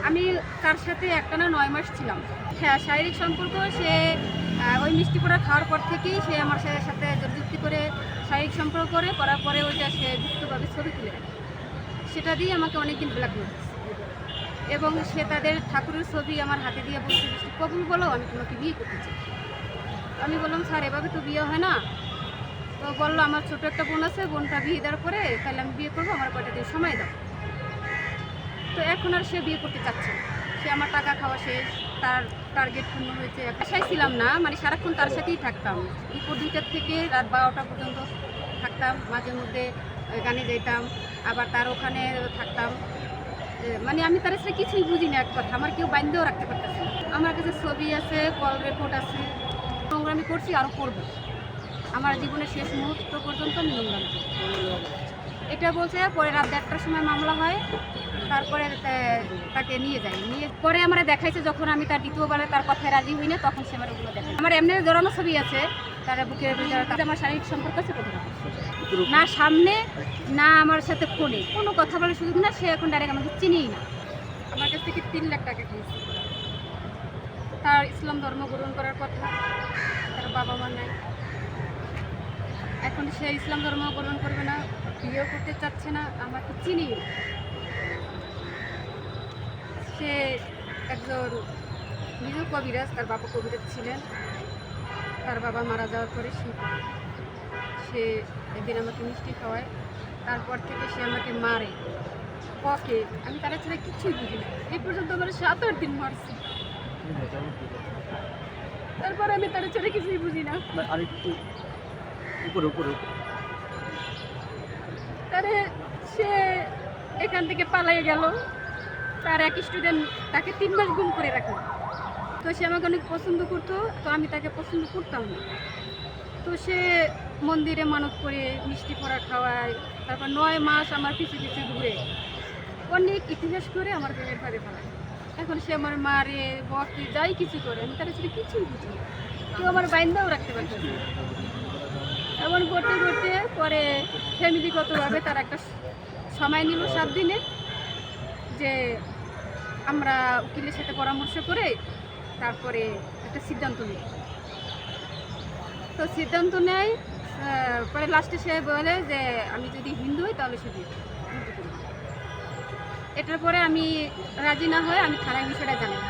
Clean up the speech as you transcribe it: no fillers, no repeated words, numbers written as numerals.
আমি তার সাথে একটানা 9 মাস ছিলাম। হ্যাঁ, শারীরিক সম্পর্ক সে ওই মিষ্টি পোড়া খাওয়ার পর থেকেই সে আমার সাথে জোরজুস্তি করে শারীরিক সম্পর্ক করার পরে ওইটা সে গুপ্তভাবে ছবি তুলে রাখে। সেটা দিয়ে আমাকে অনেকদিন ব্ল্যাকমেল করছে এবং সে তাদের ঠাকুরের ছবি আমার হাতে দিয়ে বলছে, বৃষ্টি কবুল বলো, আমি তোমাকে বিয়ে করতে চাই। আমি বললাম, স্যার এভাবে তো বিয়ে হয় না। তো বললো, আমার ছোট একটা বোন আছে, বোনটা বিয়ে দেওয়ার পরে তাহলে আমি বিয়ে করবো, আমার কয়টা দিন সময় দাও। তো এখন আর সে বিয়ে করতে চাচ্ছে না। সে আমার টাকা খাওয়া শেষ, তার টার্গেট পূর্ণ হয়েছে। বাসায় ছিলাম না, মানে সারাক্ষণ তার সাথেই থাকতাম। দুপুর 2টা থেকে রাত 12টা পর্যন্ত থাকতাম। মাঝে মধ্যে গানে যেতাম, আবার তার ওখানে থাকতাম। মানে আমি তার সাথে কিছুই বুঝি না, এক কথা আমার কেউ বাইন্ধেও রাখতে পারতেছে না। আমার কাছে ছবি আছে, কল রেকর্ড আছে। নোংরামি করছি, আরও করবো। আমার জীবনের শেষ মুহূর্ত পর্যন্ত আমি নোংরামি করছি। এটা বলছে। পরে রাত 1টার সময় মামলা হয়, তারপরে তাকে নিয়ে যাই। পরে আমরা দেখাইছে, যখন আমি তার দ্বিতীয়বারে তার কথায় রাজি হই না, তখন সে আমার ওগুলো দেখায়। আমার এমনি জড়ানো ছবি আছে তার বুকের ভিতরে। আমার শারীরিক সম্পর্ক আছে কোথাও না, সামনে না আমার সাথে ফোনে কোনো কথা বলার সুযোগ না। সে এখন ডাইরেক্ট আমাকে চিনিই না। আমার কাছ থেকে 3 লাখ টাকা খেয়েছে। তার ইসলাম ধর্ম গ্রহণ করার কথা, তার বাবা মা নাই। এখন সে ইসলাম ধর্ম গ্রহণ করবে না, বিয়েও করতে চাচ্ছে না, আমাকে চিনি। সে একজন নিজেও কবিরাজ, তার বাবা কবিরাজ ছিলেন। তার বাবা মারা যাওয়ার পরে সে একদিন আমাকে মিষ্টি খাওয়ায়। তারপর থেকে সে আমাকে মারে, বকে। আমি তারা ছাড়া কিছুই বুঝি না। এই পর্যন্ত আমার 7-8 দিন মারছে। তারপর আমি তারা ছাড়া কিছুই বুঝি না। তারে সে এখান থেকে পালাই গেল। তার এক স্টুডেন্ট তাকে 3 মাস গুম করে রাখলো। তো সে আমাকে অনেক পছন্দ করতো, তো আমি তাকে পছন্দ করতাম না। তো সে মন্দিরে মানত করে মিষ্টি পোড়া খাওয়ায়। তারপর 9 মাস আমার পিছু পিছু ঘুরে অনেক ইতিহাস করে আমার প্রেমের ফাঁদে ফেলায়। এখন সে আমার মারে, বকে, যাই কিছু করে, আমি তার সাথে কিছুই বুঝি না। কেউ আমার বাইন্দাও রাখতে পারছে না। এমন করতে করতে পরে ফ্যামিলিগতভাবে তার একটা সময় নিল 7 দিনে, যে আমরা উকিলের সাথে পরামর্শ করে তারপরে একটা সিদ্ধান্ত নিই। তো সিদ্ধান্ত নেয়, পরে লাস্টে সে বলে যে আমি যদি হিন্দু হই তাহলে সে বিয়ে করবে। এটার পরে আমি রাজি না হয়ে আমি থানায় বিষয়টা জানাই।